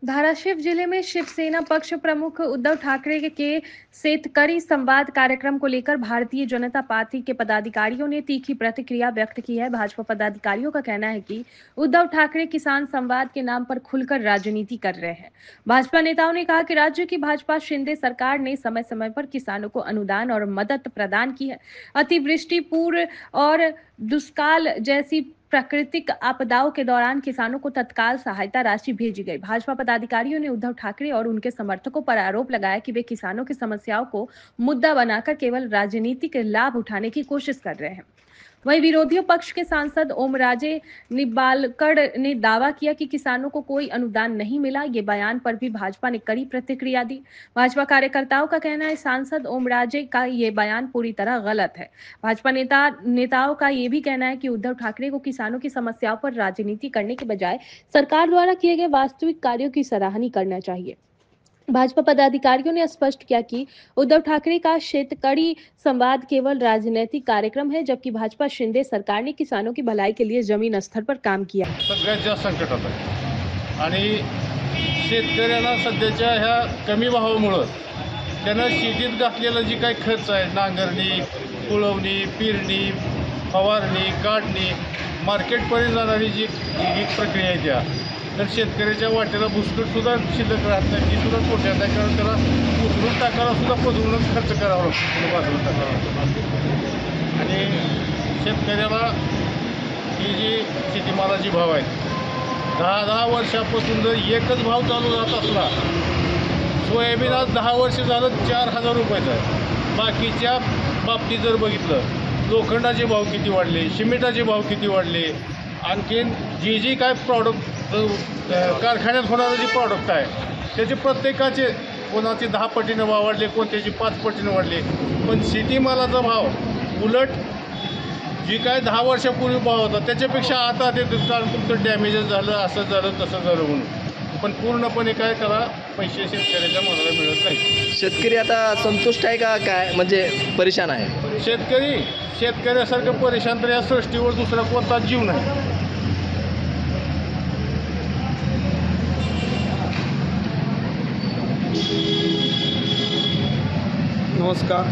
धाराशिव जिले में शिवसेना पक्ष प्रमुख उद्धव ठाकरे के शेतकरी संवाद कार्यक्रम को लेकर भारतीय जनता पार्टी के पदाधिकारियों ने तीखी प्रतिक्रिया व्यक्त की है। भाजपा पदाधिकारियों का कहना है कि उद्धव ठाकरे किसान संवाद के नाम पर खुलकर राजनीति कर रहे हैं। भाजपा नेताओं ने कहा कि राज्य की भाजपा शिंदे सरकार ने समय समय पर किसानों को अनुदान और मदद प्रदान की है। अतिवृष्टि, पूर और दुष्काल जैसी प्राकृतिक आपदाओं के दौरान किसानों को तत्काल सहायता राशि भेजी गई। भाजपा पदाधिकारियों ने उद्धव ठाकरे और उनके समर्थकों पर आरोप लगाया कि वे किसानों की समस्याओं को मुद्दा बनाकर केवल राजनीतिक लाभ उठाने की कोशिश कर रहे हैं। वहीं विरोधी पक्ष के सांसद ओमराजे निंबालकर ने दावा किया कि किसानों को कोई अनुदान नहीं मिला। ये बयान पर भी भाजपा ने कड़ी प्रतिक्रिया दी। भाजपा कार्यकर्ताओं का कहना है सांसद ओमराजे का ये बयान पूरी तरह गलत है। भाजपा नेताओं का ये भी कहना है कि उद्धव ठाकरे को किसानों की समस्याओं पर राजनीति करने के बजाय सरकार द्वारा किए गए वास्तविक कार्यों की सराहना करना चाहिए। भाजपा पदाधिकारियों ने स्पष्ट किया कि उद्धव ठाकरे का शेतकरी संवाद केवल राजनीतिक कार्यक्रम है, जबकि भाजपा शिंदे सरकार ने किसानों की भलाई के लिए जमीन स्तर पर काम किया। सगळ्यात जास्त संकटात आहे आणि शेतकऱ्यांना सध्याच्या ह्या कमी भावामुळे त्यांना शेतीत घातलेला जी काही खर्च आहे, नांगरणी, कुळवणी, पेरणी, फवारणी, काढणी, मार्केटपर्यंत जाणारी जी प्रक्रिया आहे त्या तर शेतकऱ्याच्या वाटेला भुसकट सुद्धा शिल्लक राहत नाही, ती सुद्धा तोट्यात आहे। कारण त्याला उचलून टाकायला सुद्धा पदवूनच खर्च करावा लागतो, बाजूला टाकावा लागतो। आणि शेतकऱ्याला ही जी शेतीमालाची भाव आहे 10 वर्षापासून जर एकच भाव चालू राहत असला, सोयाबीन आज 10 वर्ष झालं 4000 रुपयाचा आहे। बाकीच्या बाबतीत जर बघितलं, लोखंडाचे भाव किती वाढले, सिमेंटाचे भाव किती वाढले, आणखीन जी काय प्रॉडक्ट कारखान्यात होणारं जे प्रॉडक्ट आहे त्याचे प्रत्येकाचे कोणाचे 10 पटीनं भाव वाढले, कोणत्याचे 5 पटीनं वाढले। पण शेतीमालाचा भाव उलट जी काय 10 वर्षापूर्वी भाव होता त्याच्यापेक्षा आता ते कारण तुमचं डॅमेजेस झालं, असं झालं तसं झालं म्हणून, पण पूर्णपणे काय त्याला पैसे शेतकऱ्याच्या मालाला मिळत नाही। शेतकरी आता संतुष्ट आहे का काय, म्हणजे परेशान आहे? शेतकऱ्यासारखं परेशान तर या सृष्टीवर दुसरा कोणताच जीव नाही। नमस्कार,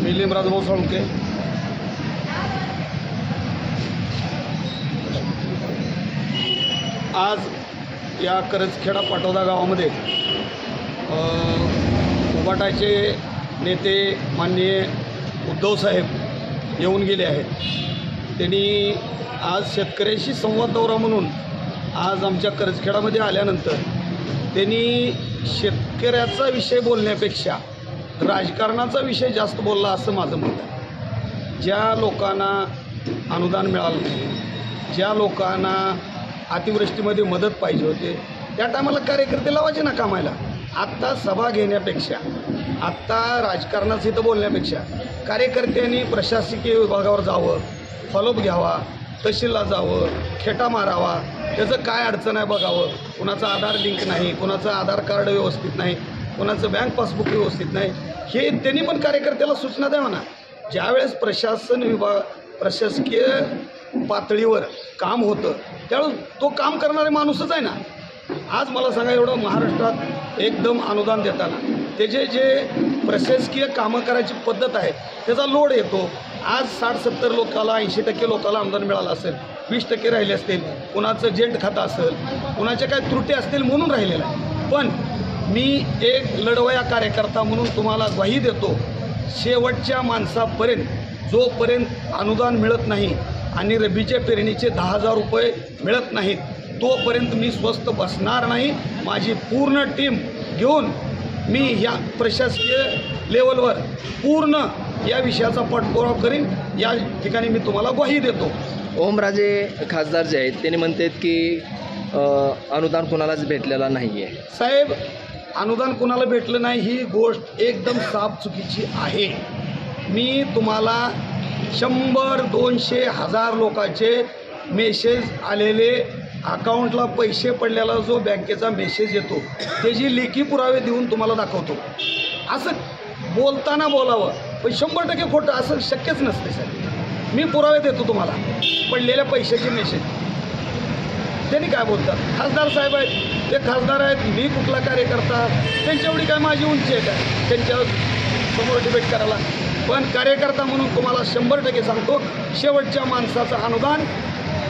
मी लिमराजभाऊ साळुंके। आज या करजखेडा पाटोदा गावामध्ये उभाटाचे नेते माननीय उद्धव साहेब येऊन गेले आहेत। त्यांनी आज शेतकऱ्यांशी संवाद दौरा म्हणून आज आमच्या करजखेडामध्ये आल्यानंतर त्यांनी शेतकऱ्याचा विषय बोलण्यापेक्षा राजकारणाचा विषय जास्त बोलला असं माझं मत आहे। ज्या लोकांना अनुदान मिळालं नाही, ज्या लोकांना अतिवृष्टीमध्ये मदत पाहिजे होते, त्या टायमाला कार्यकर्ते लावायचे ना कामाला। आत्ता सभा घेण्यापेक्षा, आत्ता राजकारणाचं इथं बोलण्यापेक्षा कार्यकर्त्यांनी प्रशासकीय विभागावर जावं, फॉलोअप घ्यावा, तहसीलला जावं, खेटा मारावा, त्याचं काय अडचण आहे बघावं। कुणाचं आधार लिंक नाही, कुणाचं आधार कार्ड व्यवस्थित नाही, कोणाचं बँक पासबुक व्यवस्थित नाही, हे त्यांनी पण कार्यकर्त्याला सूचना द्यावा ना। ज्यावेळेस प्रशासकीय पातळीवर काम होतं त्यावेळेस तो काम करणारे माणूसच आहे ना। आज मला सांगा, एवढं महाराष्ट्रात एकदम अनुदान देताना त्याचे जे प्रशासकीय कामं करायची पद्धत आहे त्याचा लोड येतो। आज 60-70 लोकाला 80% लोकाला अनुदान मिळालं असेल, 20% राहिले असतील, कुणाचं जेंट खातं असेल, कुणाच्या काय त्रुटी असतील म्हणून राहिलेलं आहे। पण मी एक लढवया कार्यकर्ता म्हणून तुम्हाला ग्वाही देतो, शेवटच्या माणसापर्यंत जोपर्यंत अनुदान मिळत नाही आणि रब्बीच्या पेरणीचे 10,000 रुपये मिळत नाहीत तोपर्यंत मी स्वस्थ बसणार नाही। माझी पूर्ण टीम घेऊन मी या प्रशासकीय लेवलवर पूर्ण या विषयाचा पाठपुरावा करीन, या ठिकाणी मी तुम्हाला ग्वाही देतो। ओमराजे खासदार जे आहेत त्यांनी म्हणतात की अनुदान कोणालाच भेटलेला नाही आहे। साहेब, अनुदान कोणाला भेटलं नाही ही गोष्ट एकदम साफ चुकीची आहे। मी तुम्हाला 100, 200, 1000 लोकांचे मेसेज आलेले, अकाउंटला पैसे पडलेला जो बँकेचा मेसेज येतो त्याची लेखी पुरावे देऊन तुम्हाला दाखवतो। असं बोलताना बोलावं, पण 100% खोटं असं शक्यच नसते सर. मी पुरावे देतो तुम्हाला, पडलेल्या पैशाचे मेसेज. त्यांनी काय बोलतात, खासदार साहेब आहेत, ते खासदार आहेत, मी कुठला कार्यकर्ता, त्यांच्या एवढी काय माझी उंची आहे काय त्यांच्या समोर डिबेट करायला. पण कार्यकर्ता म्हणून तुम्हाला 100% सांगतो, शेवटच्या माणसाचं अनुदान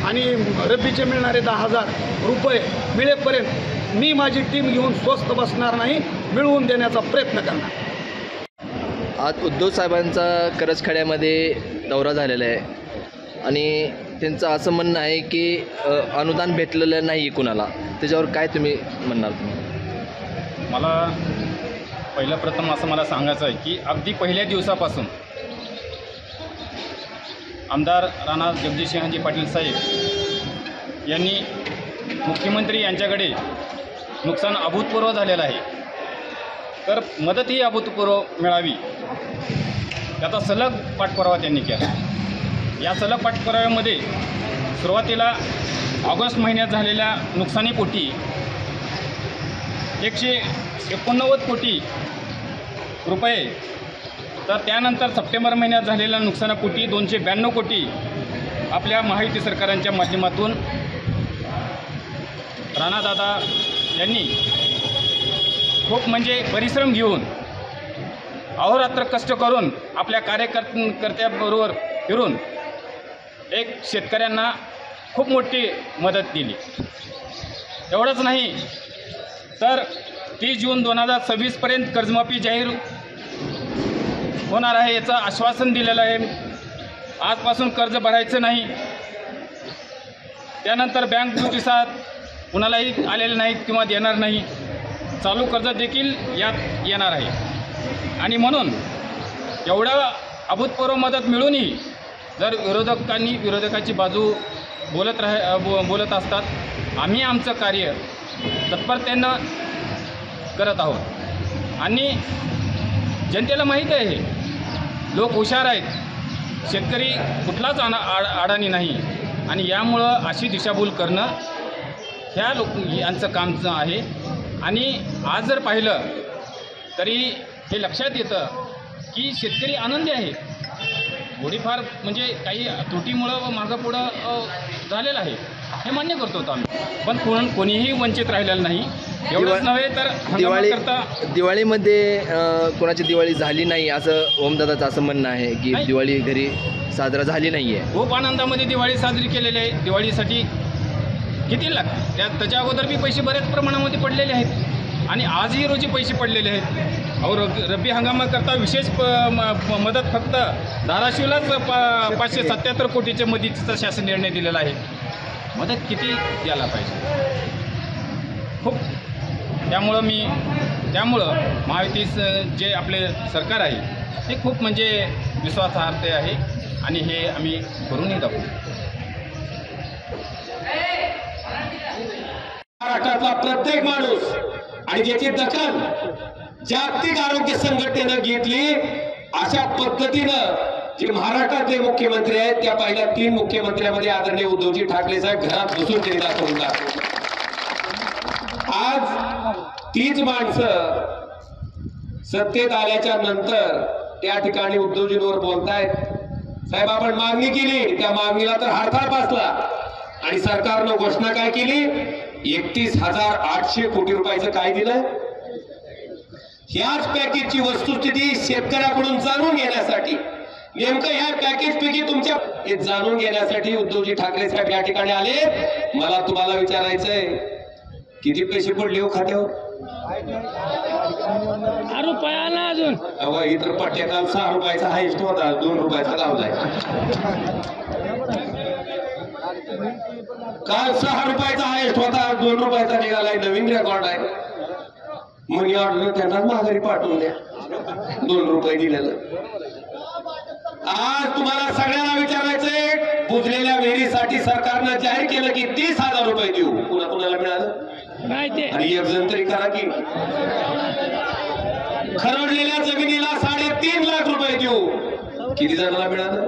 आणि रब्बीचे मिळणारे 10,000 रुपये मिळेपर्यंत मी माझी टीम घेऊन स्वस्त बसणार नाही, मिळवून देण्याचा प्रयत्न करणार. आज उद्धव साहेबांचा करजखेड्यामध्ये दौरा झालेला आहे आणि त्यांचं असं म्हणणं आहे की अनुदान भेटलेलं नाही कुणाला. त्याच्यावर काय तुम्ही म्हणणार? मला पहिलं प्रथम असं मला सांगायचं आहे की अगदी पहिल्या दिवसापासून आमदार राणा जगजितसिंहजी पाटील साहेब यांनी मुख्यमंत्री यांच्याकडे नुकसान अभूतपूर्व झालेलं आहे, तर मदतही अभूतपूर्व मिळावी त्याचा सलग पाठपुरावा त्यांनी केला. या सलग पाठपुराव्यामध्ये सुरुवातीला ऑगस्ट महिन्यात झालेल्या नुकसानीपोटी 189 कोटी रुपये, तर त्यानंतर सप्टेंबर महिन्यात झालेल्या नुकसानापोटी 292 कोटी आपल्या महायुती सरकारांच्या माध्यमातून राणादादा यांनी खूप म्हणजे परिश्रम घेऊन अहोरात्र कष्ट करून आपल्या कार्यकर्त्याबरोबर फिरून एक शेतकऱ्यांना खूप मोठी मदत दिली. एवढंच नाही तर 30 जून 2026पर्यंत कर्जमाफी जाहीर होणार आहे याचं आश्वासन दिलेलं आहे. आजपासून कर्ज भरायचं नाही. त्यानंतर बँक नोटिसा कुणालाही आलेले नाहीत किंवा देणार नाही. चालू कर्ज देखील यात येणार आहे. आणि म्हणून एवढं अभूतपूर्व मदत मिळूनही जर विरोधकाची बाजू बोलत असतात, आम्ही आमचं कार्य तत्परतेनं करत आहोत. आणि जनतेला माहीत आहे, लोक हुशार आहेत, शेतकरी कुठलाच अडाणी नाही. आणि यामुळं अशी दिशाभूल करणं ह्या यांचं काम आहे. आणि आज जर पाहिलं तरी हे लक्षात येतं की शेतकरी आनंदी आहे. थोडीफार म्हणजे काही त्रुटीमुळं मागं पुढं झालेलं आहे, हे मान्य करतो आम्ही, पण कोणीही वंचित राहिलेलं नाही. एवढंच नव्हे तर दिवाळीमध्ये कोणाची दिवाळी झाली नाही असं ओमदादाचं असं म्हणणं आहे की दिवाळी घरी साजरा झाली नाही आहे. खूप आनंदामध्ये दिवाळी साजरी केलेली आहे. दिवाळीसाठी किती लागतात त्याच्या अगोदर बी पैसे बऱ्याच प्रमाणामध्ये पडलेले आहेत आणि आजही रोजी पैसे पडलेले आहेत. अहो रब्बी हंगामाकरता विशेष मदत फक्त धाराशिवलाच 577 कोटीच्या मदतीचा शासन निर्णय दिलेला आहे. मदत किती द्यायला पाहिजे खूप. त्यामुळं महायुती जे आपले सरकार आहे ते खूप म्हणजे विश्वासार्ह आहे आणि हे आम्ही करूनही दाखवू. महाराष्ट्रातला प्रत्येक माणूस आणि ज्याची दखल जागतिक आरोग्य संघटनेनं घेतली, अशा पद्धतीनं जे महाराष्ट्रातले मुख्यमंत्री आहेत त्या पहिल्या 3 मुख्यमंत्र्यांमध्ये आदरणीय उद्धवजी ठाकरे साहेब घरात बसून त्यांनी दाखवून टाकले. आज तीच माणसं सत्तेत आल्याच्या नंतर त्या ठिकाणी उद्धवजींवर बोलतायत. साहेब आपण मागणी केली, त्या मागणीला तर हरताळ बसला आणि सरकारनं घोषणा काय केली, 31,800 कोटी रुपयाचं काय दिलं. ह्याच पॅकेजची वस्तुस्थिती शेतकऱ्याकडून जाणून घेण्यासाठी, नेमकं ह्या पॅकेज पैकी तुमच्या हे जाणून घेण्यासाठी उद्धवजी ठाकरे साहेब या ठिकाणी आले. मला तुम्हाला विचारायचंय, किती पैसे पडले हो खात्यावर? रुपया ना अजून इतर पट्ट्या काल 6 रुपयाचा हायस्ट होता, 2 रुपयाचा लावलाय. काल 6 रुपयाचा हायस्ट होता, 2 रुपयाचा निघालाय. नवीन रेकॉर्ड आहे. मनी ऑर्डर त्यांनाच माघारी पाठवून द्या, 2 रुपये दिलेलं. आज तुम्हाला सगळ्यांना विचारायचंय, बुजलेल्या विहिरीसाठी सरकारनं जाहीर केलं की 30,000 रुपये देऊ. कुणाला मिळालं आणि एक जण तरी करा की. खरडलेल्या जमिनीला 3.5 लाख रुपये देऊ. किती जणांना मिळालं?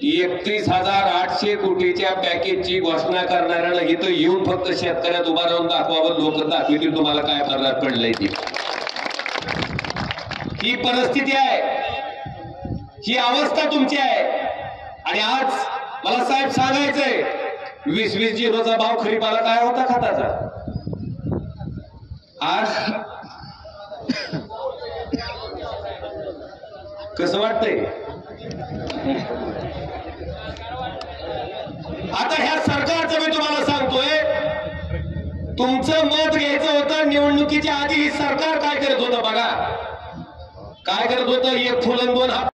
31,800 कोटीच्या पॅकेजची घोषणा करणाऱ्याला इथं येऊन फक्त शेतकऱ्यात उभा राहून दाखवावं, लोक दाखवतील तुम्हाला काय फरक पडलंय ती. ही परिस्थिती आहे, ही अवस्था तुमची आहे. आणि आज मला साहेब सांगायचंय, 20-20 झिरोचा भाव खरीपाला काय होता खताचा, आज कसं वाटतंय? आता ह्या सरकारचं मी तुम्हाला सांगतोय, तुमचं मत घ्यायचं होतं निवडणुकीच्या आधी. ही सरकार काय करत होतं बघा, काय करत होतं, एक फुलं दोन हात